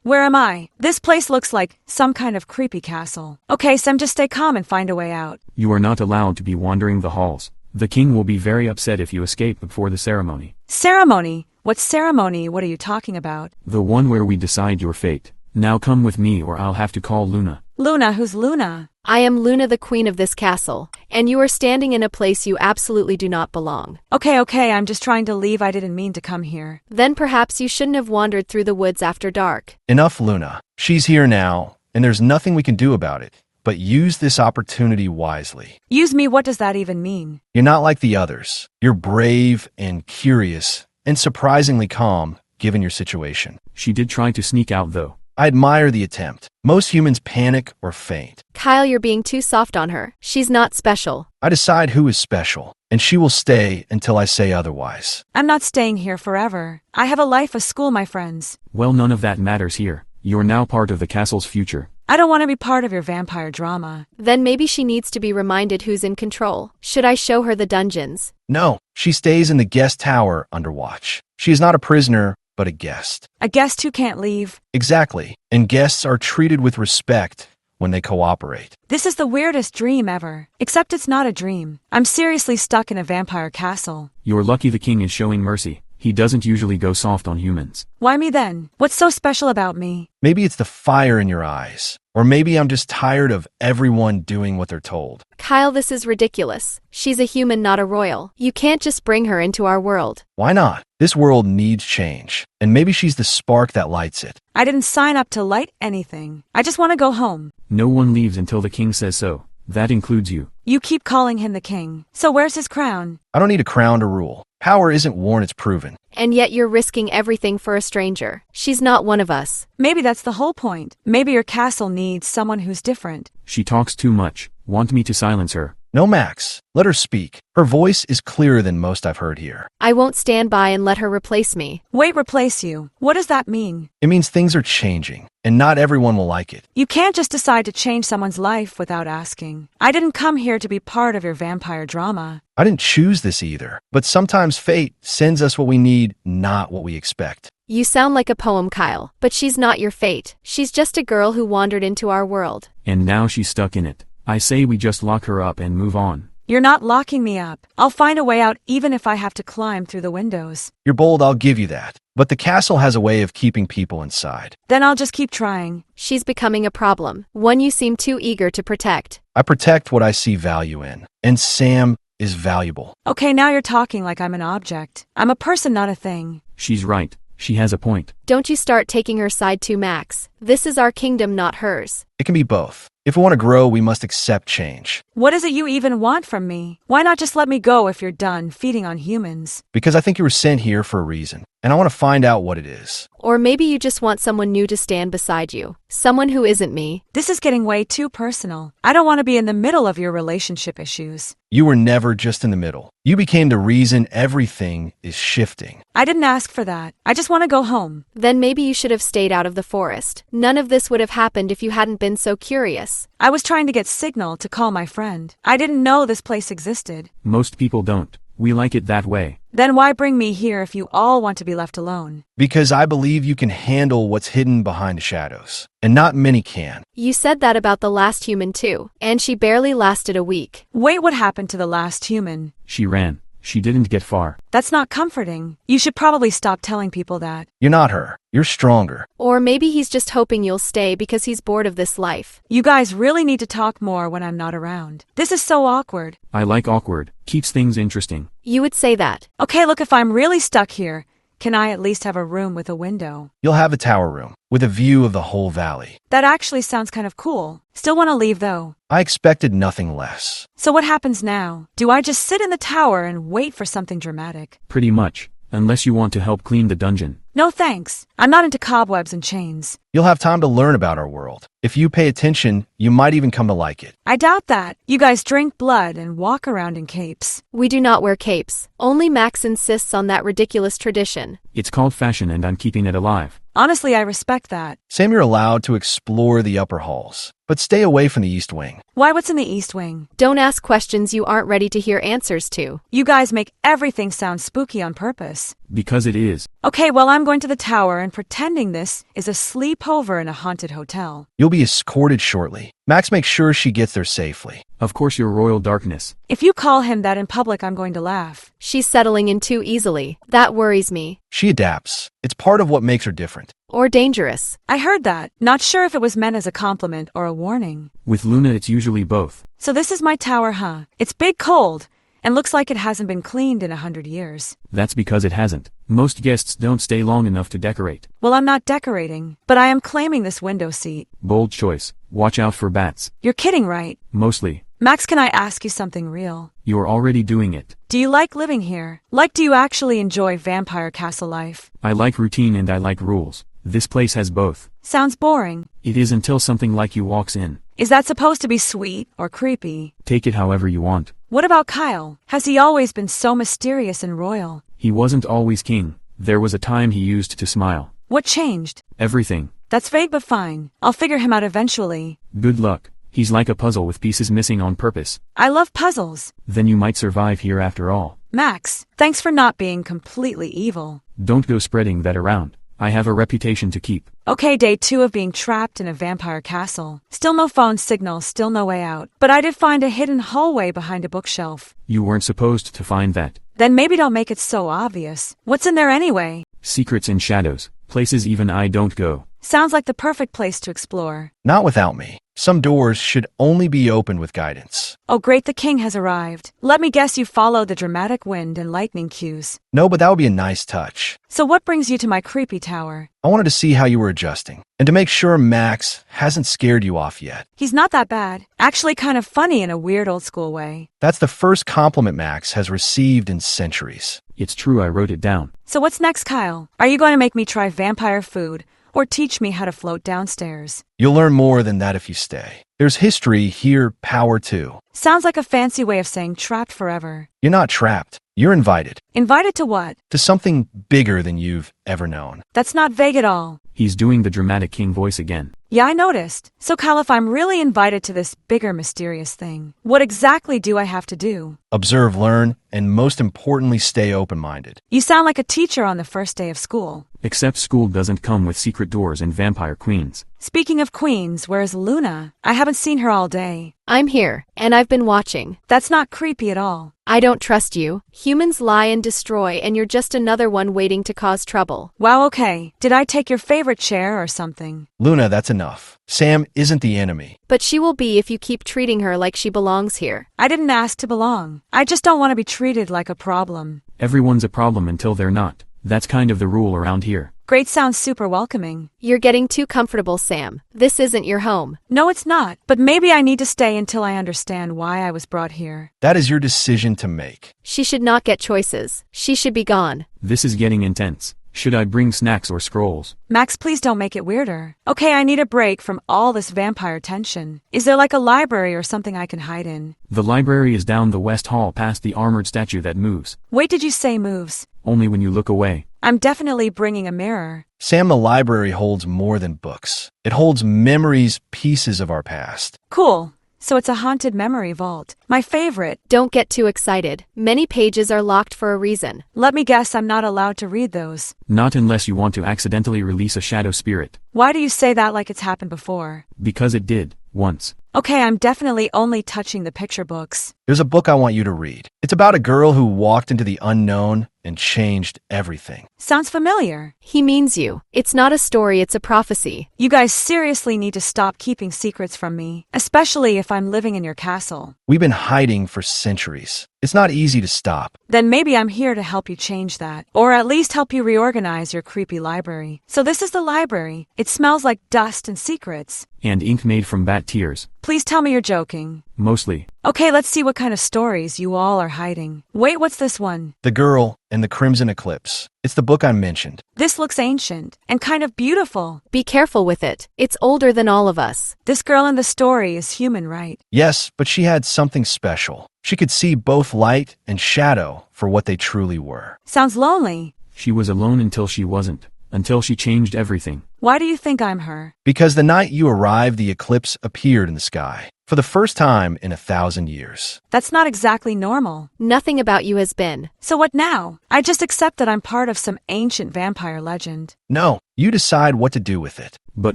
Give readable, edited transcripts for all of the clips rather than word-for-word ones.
Where am I? This place looks like some kind of creepy castle. Okay, Sam, just stay calm and find a way out. You are not allowed to be wandering the halls. The king will be very upset if you escape before the ceremony. Ceremony? What ceremony? What are you talking about? The one where we decide your fate. Now come with me or I'll have to call Luna. Luna? Who's Luna? I am Luna, the queen of this castle, and you are standing in a place you absolutely do not belong. Okay, I'm just trying to leave. I didn't mean to come here. Then perhaps you shouldn't have wandered through the woods after dark. Enough, Luna. She's here now, and there's nothing we can do about it. But use this opportunity wisely. Use me? What does that even mean? You're not like the others. You're brave and curious, and surprisingly calm, given your situation. She did try to sneak out though. I admire the attempt. Most humans panic or faint. Kyle, you're being too soft on her. She's not special. I decide who is special, and she will stay until I say otherwise. I'm not staying here forever. I have a life, a school, my friends. Well, none of that matters here. You're now part of the castle's future. I don't want to be part of your vampire drama. Then maybe she needs to be reminded who's in control. Should I show her the dungeons? No, she stays in the guest tower under watch. She is not a prisoner, but a guest. A guest who can't leave? Exactly, and guests are treated with respect when they cooperate. This is the weirdest dream ever. Except it's not a dream. I'm seriously stuck in a vampire castle. You're lucky the king is showing mercy. He doesn't usually go soft on humans. Why me then? What's so special about me? Maybe it's the fire in your eyes. Or maybe I'm just tired of everyone doing what they're told. Kyle, this is ridiculous. She's a human, not a royal. You can't just bring her into our world. Why not? This world needs change, and maybe she's the spark that lights it. I didn't sign up to light anything. I just want to go home. No one leaves until the king says so. That includes you. You keep calling him the king. So where's his crown? I don't need a crown to rule. Power isn't worn, it's proven. And yet you're risking everything for a stranger. She's not one of us. Maybe that's the whole point. Maybe your castle needs someone who's different. She talks too much. Want me to silence her? No, Max. Let her speak. Her voice is clearer than most I've heard here. I won't stand by and let her replace me. Wait, replace you? What does that mean? It means things are changing, and not everyone will like it. You can't just decide to change someone's life without asking. I didn't come here to be part of your vampire drama. I didn't choose this either, but sometimes fate sends us what we need, not what we expect. You sound like a poem, Kyle, but she's not your fate. She's just a girl who wandered into our world. And now she's stuck in it. I say we just lock her up and move on. You're not locking me up. I'll find a way out even if I have to climb through the windows. You're bold, I'll give you that. But the castle has a way of keeping people inside. Then I'll just keep trying. She's becoming a problem, one you seem too eager to protect. I protect what I see value in, and Sam is valuable. Okay, now you're talking like I'm an object. I'm a person, not a thing. She's right. She has a point. Don't you start taking her side too, Max. This is our kingdom, not hers. It can be both. If we want to grow, we must accept change. What is it you even want from me? Why not just let me go if you're done feeding on humans? Because I think you were sent here for a reason, and I want to find out what it is. Or maybe you just want someone new to stand beside you. Someone who isn't me. This is getting way too personal. I don't want to be in the middle of your relationship issues. You were never just in the middle. You became the reason everything is shifting. I didn't ask for that. I just want to go home. Then maybe you should have stayed out of the forest. None of this would have happened if you hadn't been so curious. I was trying to get signal to call my friend. I didn't know this place existed. Most people don't. We like it that way. Then why bring me here if you all want to be left alone? Because I believe you can handle what's hidden behind the shadows, and not many can. You said that about the last human too, and she barely lasted a week. Wait, what happened to the last human? She ran. She didn't get far. That's not comforting. You should probably stop telling people that. You're not her. You're stronger. Or maybe he's just hoping you'll stay because he's bored of this life. You guys really need to talk more when I'm not around. This is so awkward. I like awkward. Keeps things interesting. You would say that. Okay, look, if I'm really stuck here, can I at least have a room with a window? You'll have a tower room, with a view of the whole valley. That actually sounds kind of cool. Still want to leave though. I expected nothing less. So what happens now? Do I just sit in the tower and wait for something dramatic? Pretty much. Unless you want to help clean the dungeon. No thanks. I'm not into cobwebs and chains. You'll have time to learn about our world. If you pay attention, you might even come to like it. I doubt that. You guys drink blood and walk around in capes. We do not wear capes. Only Max insists on that ridiculous tradition. It's called fashion and I'm keeping it alive. Honestly, I respect that. Sam, you're allowed to explore the upper halls, but stay away from the East Wing. Why, what's in the East Wing? Don't ask questions you aren't ready to hear answers to. You guys make everything sound spooky on purpose. Because it is. Okay, well, I'm going to the tower and pretending this is a sleepover in a haunted hotel. You'll be escorted shortly. Max makes sure she gets there safely. Of course, your royal darkness. If you call him that in public, I'm going to laugh. She's settling in too easily. That worries me. She adapts. It's part of what makes her different. Or dangerous. I heard that. Not sure if it was meant as a compliment or a warning. With Luna, it's usually both. So this is my tower, huh? It's big cold, and looks like it hasn't been cleaned in 100 years. That's because it hasn't. Most guests don't stay long enough to decorate. Well, I'm not decorating, but I am claiming this window seat. Bold choice. Watch out for bats. You're kidding, right? Mostly. Max, can I ask you something real? You're already doing it. Do you like living here? Like, do you actually enjoy vampire castle life? I like routine and I like rules. This place has both. Sounds boring. It is until something like you walks in. Is that supposed to be sweet or creepy? Take it however you want. What about Kyle? Has he always been so mysterious and royal? He wasn't always king. There was a time he used to smile. What changed? Everything. That's vague but fine. I'll figure him out eventually. Good luck. He's like a puzzle with pieces missing on purpose. I love puzzles. Then you might survive here after all. Max, thanks for not being completely evil. Don't go spreading that around. I have a reputation to keep. Okay, day 2 of being trapped in a vampire castle. Still no phone signal, still no way out. But I did find a hidden hallway behind a bookshelf. You weren't supposed to find that. Then maybe don't make it so obvious. What's in there anyway? Secrets and shadows. Places even I don't go. Sounds like the perfect place to explore. Not without me. Some doors should only be opened with guidance. Oh great, the king has arrived. Let me guess you followed the dramatic wind and lightning cues. No, but that would be a nice touch. So what brings you to my creepy tower? I wanted to see how you were adjusting, and to make sure Max hasn't scared you off yet. He's not that bad. Actually kind of funny in a weird old school way. That's the first compliment Max has received in centuries. It's true, I wrote it down. So what's next, Kyle? Are you going to make me try vampire food? Or teach me how to float downstairs? You'll learn more than that if you stay. There's history here, power too. Sounds like a fancy way of saying trapped forever. You're not trapped. You're invited. Invited to what? To something bigger than you've ever known. That's not vague at all. He's doing the dramatic king voice again. Yeah, I noticed. So Kyle, if I'm really invited to this bigger mysterious thing, what exactly do I have to do? Observe, learn, and most importantly, stay open-minded. You sound like a teacher on the first day of school. Except school doesn't come with secret doors and vampire queens. Speaking of queens, where's Luna? I haven't seen her all day. I'm here, and I've been watching. That's not creepy at all. I don't trust you. Humans lie and destroy, and you're just another one waiting to cause trouble. Wow, okay. Did I take your favorite chair or something? Luna, that's enough. Sam isn't the enemy. But she will be if you keep treating her like she belongs here. I didn't ask to belong. I just don't want to be treated like a problem. Everyone's a problem until they're not. That's kind of the rule around here. Great sounds super welcoming. You're getting too comfortable, Sam. This isn't your home. No, it's not. But maybe I need to stay until I understand why I was brought here. That is your decision to make. She should not get choices. She should be gone. This is getting intense. Should I bring snacks or scrolls? Max, please don't make it weirder. Okay, I need a break from all this vampire tension. Is there like a library or something I can hide in? The library is down the west hall past the armored statue that moves. Wait, did you say moves? Only when you look away. I'm definitely bringing a mirror. Sam, the library holds more than books. It holds memories, pieces of our past. Cool. So it's a haunted memory vault. My favorite. Don't get too excited. Many pages are locked for a reason. Let me guess, I'm not allowed to read those. Not unless you want to accidentally release a shadow spirit. Why do you say that like it's happened before? Because it did, once. Okay, I'm definitely only touching the picture books. There's a book I want you to read. It's about a girl who walked into the unknown and changed everything. Sounds familiar. He means you. It's not a story, it's a prophecy. You guys seriously need to stop keeping secrets from me, especially if I'm living in your castle. We've been hiding for centuries. It's not easy to stop. Then maybe I'm here to help you change that, or at least help you reorganize your creepy library. So this is the library. It smells like dust and secrets. And ink made from bat tears. Please tell me you're joking. Mostly. Okay, let's see what kind of stories you all are hiding. Wait, what's this one? The Girl and the Crimson Eclipse. It's the book I mentioned. This looks ancient and kind of beautiful. Be careful with it. It's older than all of us. This girl in the story is human, right? Yes, but she had something special. She could see both light and shadow for what they truly were. Sounds lonely. She was alone until she wasn't. Until she changed everything. Why do you think I'm her? Because the night you arrived, the eclipse appeared in the sky. For the first time in 1,000 years. That's not exactly normal. Nothing about you has been. So what now? I just accept that I'm part of some ancient vampire legend. No, you decide what to do with it. But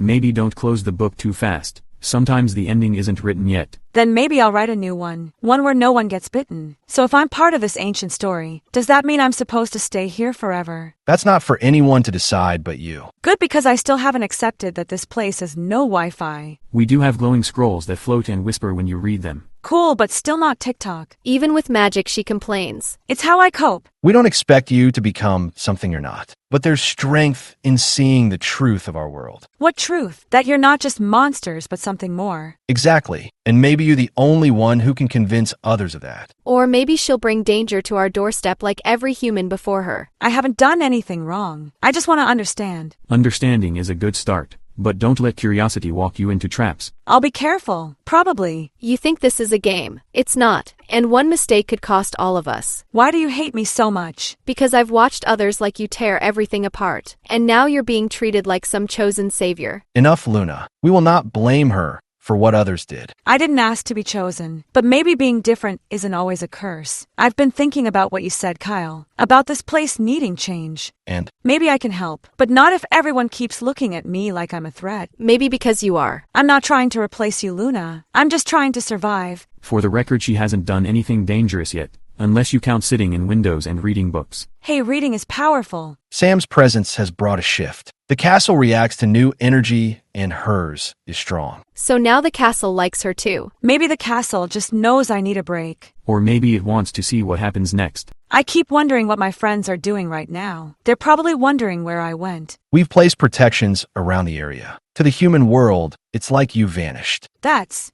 maybe don't close the book too fast. Sometimes the ending isn't written yet. Then maybe I'll write a new one where no one gets bitten. So if I'm part of this ancient story, does that mean I'm supposed to stay here forever? That's not for anyone to decide but you. Good, because I still haven't accepted that this place has no Wi-Fi. We do have glowing scrolls that float and whisper when you read them. Cool, but still not TikTok. Even with magic, she complains. It's how I cope. We don't expect you to become something you're not. But there's strength in seeing the truth of our world. What truth? That you're not just monsters, but something more. Exactly. And maybe you're the only one who can convince others of that. Or maybe she'll bring danger to our doorstep like every human before her. I haven't done anything wrong. I just want to understand. Understanding is a good start. But don't let curiosity walk you into traps. I'll be careful. Probably. You think this is a game. It's not. And one mistake could cost all of us. Why do you hate me so much? Because I've watched others like you tear everything apart. And now you're being treated like some chosen savior. Enough, Luna. We will not blame her for what others did. I didn't ask to be chosen, but maybe being different isn't always a curse. I've been thinking about what you said, Kyle, about this place needing change. And maybe I can help, but not if everyone keeps looking at me like I'm a threat. Maybe because you are. I'm not trying to replace you, Luna. I'm just trying to survive. For the record, she hasn't done anything dangerous yet, unless you count sitting in windows and reading books. Hey, reading is powerful. Sam's presence has brought a shift. The castle reacts to new energy, and hers is strong. So now the castle likes her too. Maybe the castle just knows I need a break. Or maybe it wants to see what happens next. I keep wondering what my friends are doing right now. They're probably wondering where I went. We've placed protections around the area. To the human world, it's like you vanished. That's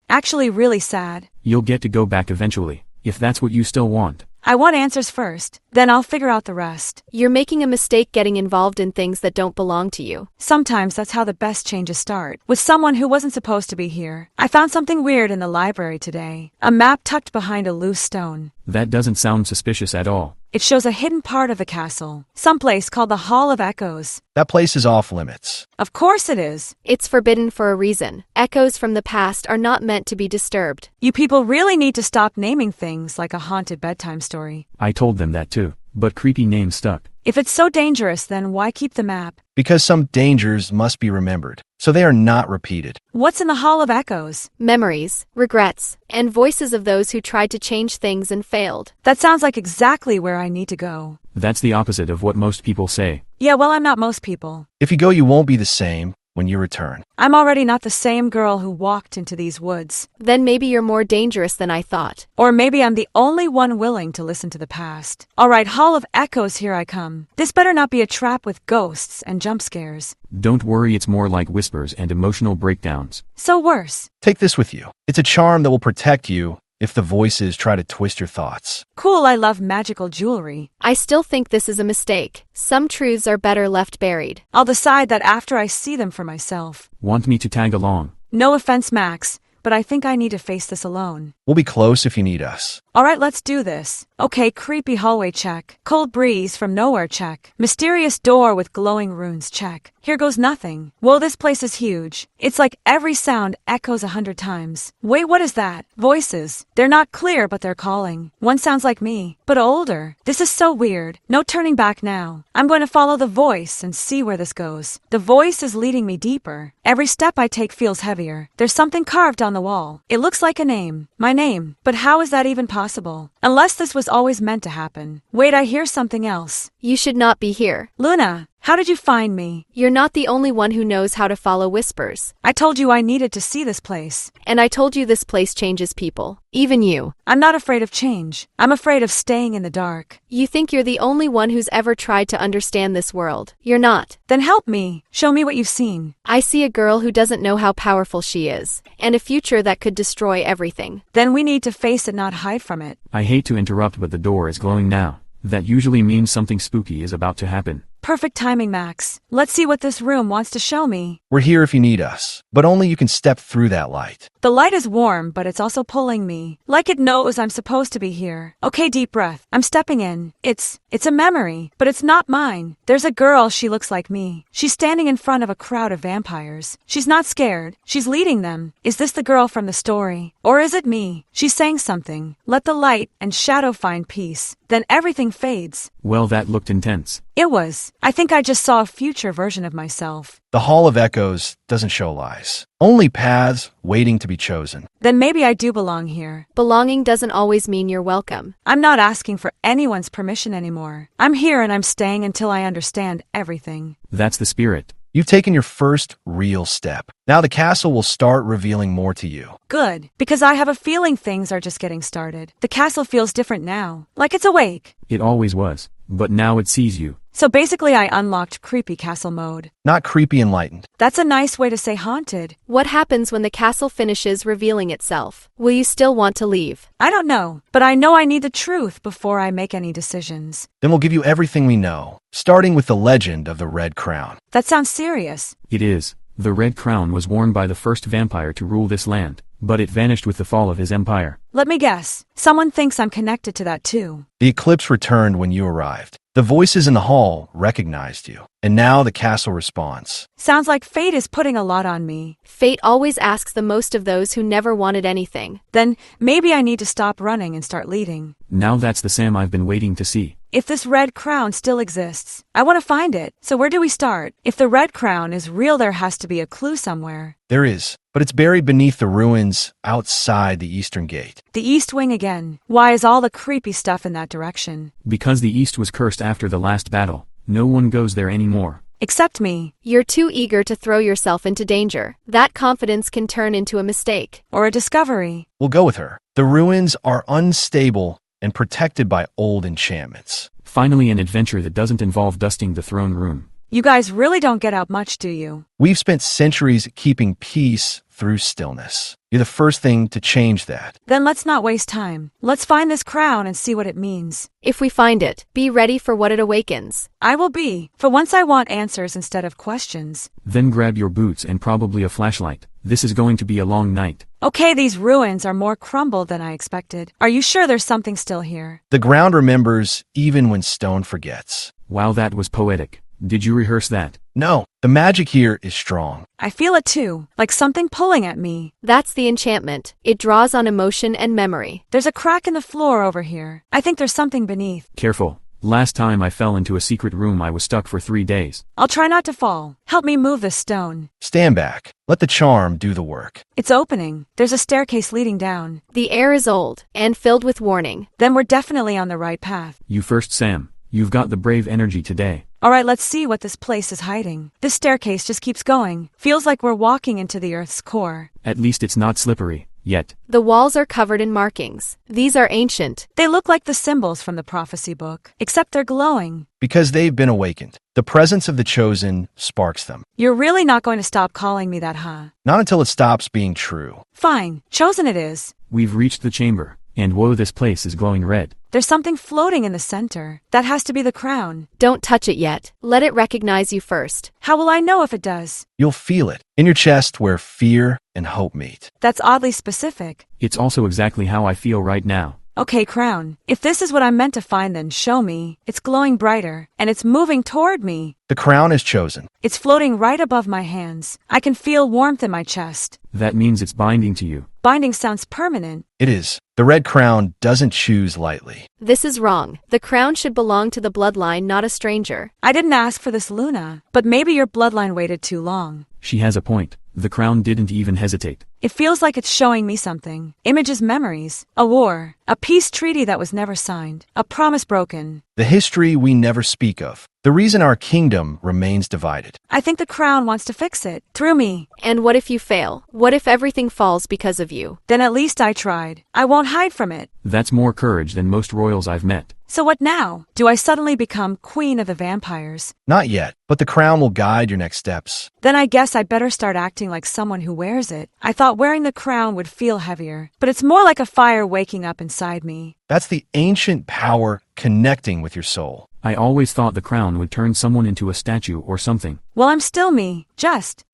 actually really sad. You'll get to go back eventually, if that's what you still want. I want answers first, then I'll figure out the rest. You're making a mistake getting involved in things that don't belong to you. Sometimes that's how the best changes start, with someone who wasn't supposed to be here. I found something weird in the library today. A map tucked behind a loose stone. That doesn't sound suspicious at all. It shows a hidden part of the castle, someplace called the Hall of Echoes. That place is off limits. Of course it is. It's forbidden for a reason. Echoes from the past are not meant to be disturbed. You people really need to stop naming things like a haunted bedtime story. I told them that too, but creepy names stuck. If it's so dangerous, then why keep the map? Because some dangers must be remembered, so they are not repeated. What's in the Hall of Echoes? Memories, regrets, and voices of those who tried to change things and failed. That sounds like exactly where I need to go. That's the opposite of what most people say. Yeah, well, I'm not most people. If you go, you won't be the same when you return. I'm already not the same girl who walked into these woods. Then maybe you're more dangerous than I thought. Or maybe I'm the only one willing to listen to the past. All right, Hall of Echoes, here I come. This better not be a trap with ghosts and jump scares. Don't worry, it's more like whispers and emotional breakdowns. So worse. Take this with you. It's a charm that will protect you if the voices try to twist your thoughts. Cool, I love magical jewelry. I still think this is a mistake. Some truths are better left buried. I'll decide that after I see them for myself. Want me to tag along? No offense, Max, but I think I need to face this alone. We'll be close if you need us. All right, let's do this. Okay, creepy hallway check. Cold breeze from nowhere check. Mysterious door with glowing runes check. Here goes nothing. Whoa, this place is huge. It's like every sound echoes 100 times. Wait, what is that? Voices. They're not clear, but they're calling. One sounds like me, but older. This is so weird. No turning back now. I'm going to follow the voice and see where this goes. The voice is leading me deeper. Every step I take feels heavier. There's something carved on the wall. It looks like a name. My name. But how is that even possible? Unless this was always meant to happen. Wait, I hear something else. You should not be here. Luna, how did you find me? You're not the only one who knows how to follow whispers. I told you I needed to see this place. And I told you this place changes people. Even you. I'm not afraid of change. I'm afraid of staying in the dark. You think you're the only one who's ever tried to understand this world. You're not. Then help me. Show me what you've seen. I see a girl who doesn't know how powerful she is, and a future that could destroy everything. Then we need to face it, not hide from it. I hate to interrupt, but the door is glowing now. That usually means something spooky is about to happen. Perfect timing, Max. Let's see what this room wants to show me. We're here if you need us, but only you can step through that light. The light is warm, but it's also pulling me. Like it knows I'm supposed to be here. Okay, deep breath. I'm stepping in. It's a memory, but it's not mine. There's a girl, she looks like me. She's standing in front of a crowd of vampires. She's not scared. She's leading them. Is this the girl from the story? Or is it me? She's saying something. Let the light and shadow find peace. Then everything fades. Well, that looked intense. It was. I think I just saw a future version of myself. The Hall of Echoes doesn't show lies, only paths waiting to be chosen. Then maybe I do belong here. Belonging doesn't always mean you're welcome. I'm not asking for anyone's permission anymore. I'm here and I'm staying until I understand everything. That's the spirit. You've taken your first real step. Now the castle will start revealing more to you. Good, because I have a feeling things are just getting started. The castle feels different now, like it's awake. It always was, but now it sees you. So basically I unlocked creepy castle mode. Not creepy enlightened. That's a nice way to say haunted. What happens when the castle finishes revealing itself? Will you still want to leave? I don't know, but I know I need the truth before I make any decisions. Then we'll give you everything we know, starting with the legend of the Red Crown. That sounds serious. It is. The Red Crown was worn by the first vampire to rule this land, but it vanished with the fall of his empire. Let me guess. Someone thinks I'm connected to that too. The eclipse returned when you arrived. The voices in the hall recognized you, and now the castle responds. Sounds like fate is putting a lot on me. Fate always asks the most of those who never wanted anything. Then maybe I need to stop running and start leading. Now that's the Sam I've been waiting to see. If this red crown still exists, I want to find it. So where do we start? If the red crown is real, there has to be a clue somewhere. There is, but it's buried beneath the ruins outside the eastern gate. The east wing again. Why is all the creepy stuff in that direction? Because the east was cursed after the last battle. No one goes there anymore. Except me. You're too eager to throw yourself into danger. That confidence can turn into a mistake. Or a discovery. We'll go with her. The ruins are unstable and protected by old enchantments. Finally, an adventure that doesn't involve dusting the throne room. You guys really don't get out much, do you? We've spent centuries keeping peace through stillness. You're the first thing to change that. Then let's not waste time. Let's find this crown and see what it means. If we find it, be ready for what it awakens. I will be. For once I want answers instead of questions. Then grab your boots and probably a flashlight. This is going to be a long night. Okay, these ruins are more crumbled than I expected. Are you sure there's something still here? The ground remembers even when stone forgets. Wow, that was poetic. Did you rehearse that? No, the magic here is strong. I feel it too, like something pulling at me. That's the enchantment. It draws on emotion and memory. There's a crack in the floor over here. I think there's something beneath. Careful. Last time I fell into a secret room, I was stuck for 3 days. I'll try not to fall. Help me move this stone. Stand back. Let the charm do the work. It's opening. There's a staircase leading down. The air is old and filled with warning. Then we're definitely on the right path. You first, Sam. You've got the brave energy today. Alright, let's see what this place is hiding. This staircase just keeps going. Feels like we're walking into the Earth's core. At least it's not slippery, yet. The walls are covered in markings. These are ancient. They look like the symbols from the prophecy book, except they're glowing. Because they've been awakened. The presence of the chosen sparks them. You're really not going to stop calling me that, huh? Not until it stops being true. Fine, chosen it is. We've reached the chamber, and whoa, this place is glowing red. There's something floating in the center. That has to be the crown. Don't touch it yet. Let it recognize you first. How will I know if it does? You'll feel it in your chest where fear and hope meet. That's oddly specific. It's also exactly how I feel right now. Okay, crown. If this is what I'm meant to find, then show me. It's glowing brighter, and it's moving toward me. The crown is chosen. It's floating right above my hands. I can feel warmth in my chest. That means it's binding to you. Binding sounds permanent. It is. The red crown doesn't choose lightly. This is wrong. The crown should belong to the bloodline, not a stranger. I didn't ask for this, Luna. But maybe your bloodline waited too long. She has a point. The crown didn't even hesitate. It feels like it's showing me something. Images, memories. A war. A peace treaty that was never signed. A promise broken. The history we never speak of. The reason our kingdom remains divided. I think the crown wants to fix it. Through me. And what if you fail? What if everything falls because of you? Then at least I tried. I won't hide from it. That's more courage than most royals I've met. So what now? Do I suddenly become queen of the vampires? Not yet, but the crown will guide your next steps. Then I guess I better start acting like someone who wears it. I thought wearing the crown would feel heavier, but it's more like a fire waking up inside me. That's the ancient power connecting with your soul. I always thought the crown would turn someone into a statue or something. Well, I'm still me, just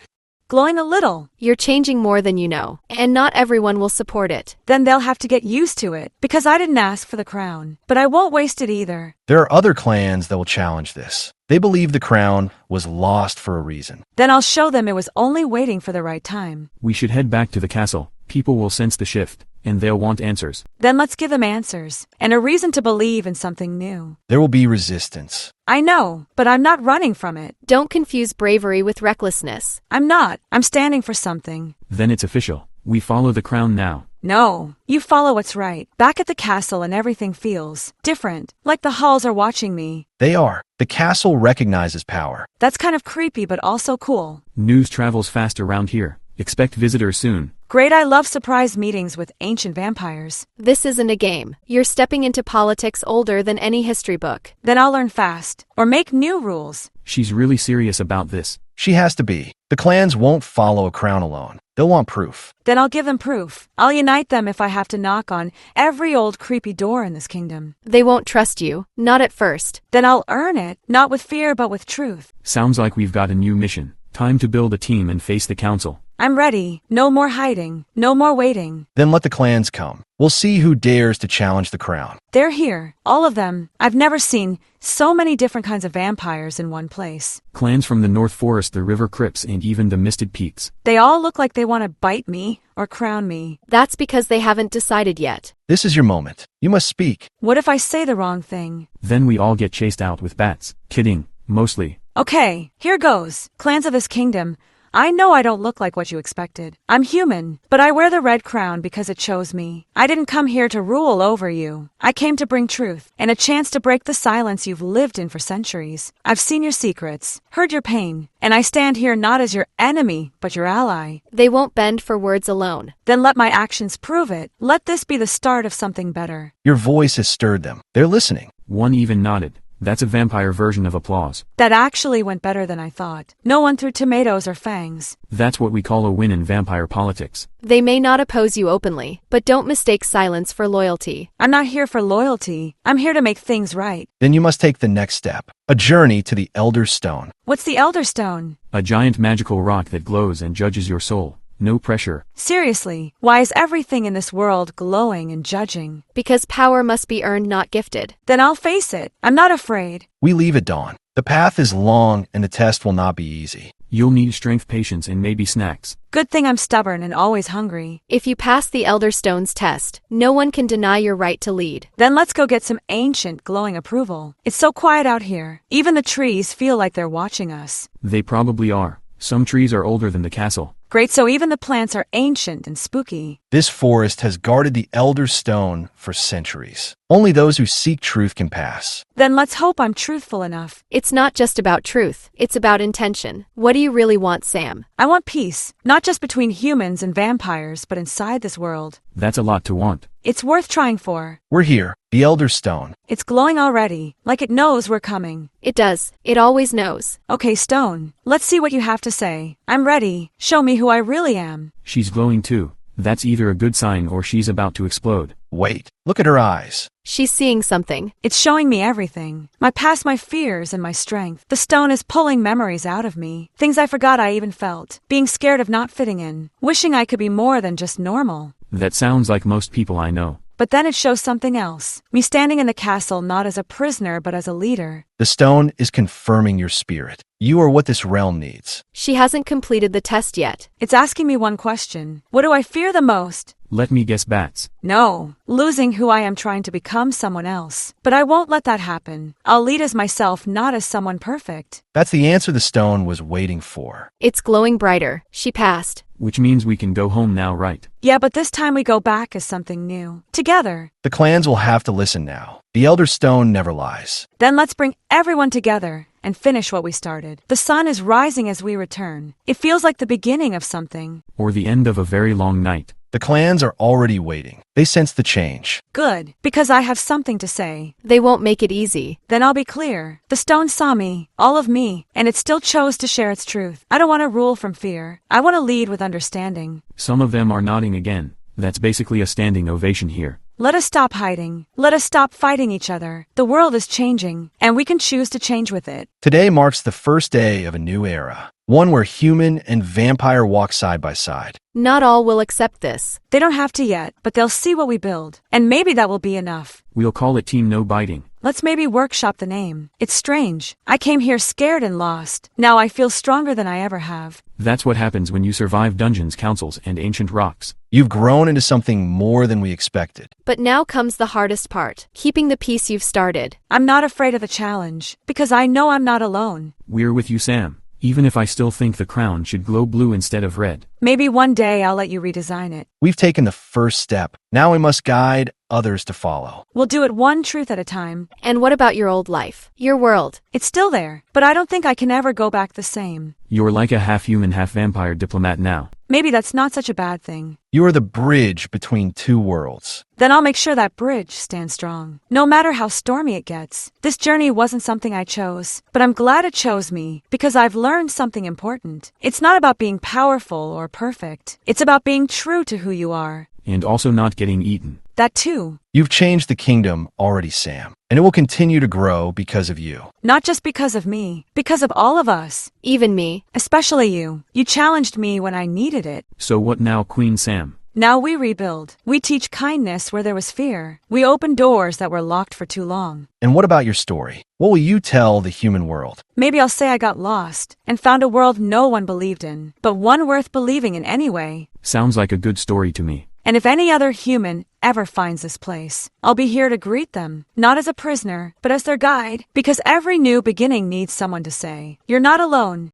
glowing a little. You're changing more than you know, and not everyone will support it. Then they'll have to get used to it, because I didn't ask for the crown. But I won't waste it either. There are other clans that will challenge this. They believe the crown was lost for a reason. Then I'll show them it was only waiting for the right time. We should head back to the castle. People will sense the shift, and they'll want answers. Then let's give them answers, and a reason to believe in something new. There will be resistance. I know, but I'm not running from it. Don't confuse bravery with recklessness. I'm not. I'm standing for something. Then it's official. We follow the crown now. No, you follow what's right. Back at the castle and everything feels different, like the halls are watching me. They are. The castle recognizes power. That's kind of creepy but also cool. News travels fast around here. Expect visitors soon. Great, I love surprise meetings with ancient vampires. This isn't a game. You're stepping into politics older than any history book. Then I'll learn fast, or make new rules. She's really serious about this. She has to be. The clans won't follow a crown alone. They'll want proof. Then I'll give them proof. I'll unite them if I have to knock on every old creepy door in this kingdom. They won't trust you, not at first. Then I'll earn it, not with fear but with truth. Sounds like we've got a new mission. Time to build a team and face the council. I'm ready. No more hiding. No more waiting. Then let the clans come. We'll see who dares to challenge the crown. They're here. All of them. I've never seen so many different kinds of vampires in one place. Clans from the North Forest, the River Crypts, and even the Misted Peaks. They all look like they want to bite me or crown me. That's because they haven't decided yet. This is your moment. You must speak. What if I say the wrong thing? Then we all get chased out with bats. Kidding. Mostly. Okay, here goes. Clans of this kingdom. I know I don't look like what you expected. I'm human, but I wear the red crown because it chose me. I didn't come here to rule over you. I came to bring truth and a chance to break the silence you've lived in for centuries. I've seen your secrets, heard your pain, and I stand here not as your enemy, but your ally. They won't bend for words alone. Then let my actions prove it. Let this be the start of something better. Your voice has stirred them. They're listening. One even nodded. That's a vampire version of applause. That actually went better than I thought. No one threw tomatoes or fangs. That's what we call a win in vampire politics. They may not oppose you openly, but don't mistake silence for loyalty. I'm not here for loyalty. I'm here to make things right. Then you must take the next step. A journey to the Elder Stone. What's the Elder Stone? A giant magical rock that glows and judges your soul. No pressure. Seriously, why is everything in this world glowing and judging? Because power must be earned, not gifted. Then I'll face it. I'm not afraid. We leave at dawn. The path is long and the test will not be easy. You'll need strength, patience, and maybe snacks. Good thing I'm stubborn and always hungry. If you pass the Elder Stone's test, no one can deny your right to lead. Then let's go get some ancient glowing approval. It's so quiet out here. Even the trees feel like they're watching us. They probably are. Some trees are older than the castle. Great, so even the plants are ancient and spooky. This forest has guarded the Elder Stone for centuries. Only those who seek truth can pass. Then let's hope I'm truthful enough. It's not just about truth, it's about intention. What do you really want, Sam? I want peace, not just between humans and vampires, but inside this world. That's a lot to want. It's worth trying for. We're here, the Elder Stone. It's glowing already, like it knows we're coming. It does. It always knows. Okay, Stone, let's see what you have to say. I'm ready. Show me who I really am. She's glowing too. That's either a good sign or she's about to explode. Wait, look at her eyes. She's seeing something. It's showing me everything. My past, my fears, and my strength. The stone is pulling memories out of me. Things I forgot I even felt. Being scared of not fitting in. Wishing I could be more than just normal. That sounds like most people I know. But then it shows something else. Me standing in the castle not as a prisoner but as a leader. The stone is confirming your spirit. You are what this realm needs. She hasn't completed the test yet. It's asking me one question. What do I fear the most? Let me guess, bats. No, losing who I am, trying to become someone else. But I won't let that happen. I'll lead as myself, not as someone perfect. That's the answer the stone was waiting for. It's glowing brighter. She passed. Which means we can go home now, right? Yeah, but this time we go back as something new. Together. The clans will have to listen now. The Elder Stone never lies. Then let's bring everyone together and finish what we started. The sun is rising as we return. It feels like the beginning of something. Or the end of a very long night. The clans are already waiting. They sense the change. Good, because I have something to say. They won't make it easy. Then I'll be clear. The stone saw me, all of me, and it still chose to share its truth. I don't want to rule from fear. I want to lead with understanding. Some of them are nodding again. That's basically a standing ovation here. Let us stop hiding. Let us stop fighting each other. The world is changing, and we can choose to change with it. Today marks the first day of a new era, one where human and vampire walk side by side. Not all will accept this. They don't have to yet, but they'll see what we build, and maybe that will be enough. We'll call it Team No Biting. Let's maybe workshop the name. It's strange. I came here scared and lost. Now I feel stronger than I ever have. That's what happens when you survive dungeons, councils, and ancient rocks. You've grown into something more than we expected. But now comes the hardest part, keeping the peace you've started. I'm not afraid of the challenge, because I know I'm not alone. We're with you, Sam. Even if I still think the crown should glow blue instead of red. Maybe one day I'll let you redesign it. We've taken the first step. Now we must guide others to follow. We'll do it one truth at a time. And what about your old life? Your world? It's still there, but I don't think I can ever go back the same. You're like a half-human, half-vampire diplomat now. Maybe that's not such a bad thing. You are the bridge between two worlds. Then I'll make sure that bridge stands strong. No matter how stormy it gets. This journey wasn't something I chose, but I'm glad it chose me, because I've learned something important. It's not about being powerful or perfect. It's about being true to who you are. And also not getting eaten. That too. You've changed the kingdom already, Sam, and it will continue to grow because of you. Not just because of me, because of all of us. Even me. Especially you. You challenged me when I needed it. So what now, Queen Sam? Now we rebuild. We teach kindness where there was fear. We open doors that were locked for too long. And what about your story? What will you tell the human world? Maybe I'll say I got lost and found a world no one believed in, but one worth believing in anyway. Sounds like a good story to me. And if any other human ever finds this place, I'll be here to greet them, not as a prisoner, but as their guide, because every new beginning needs someone to say, "You're not alone."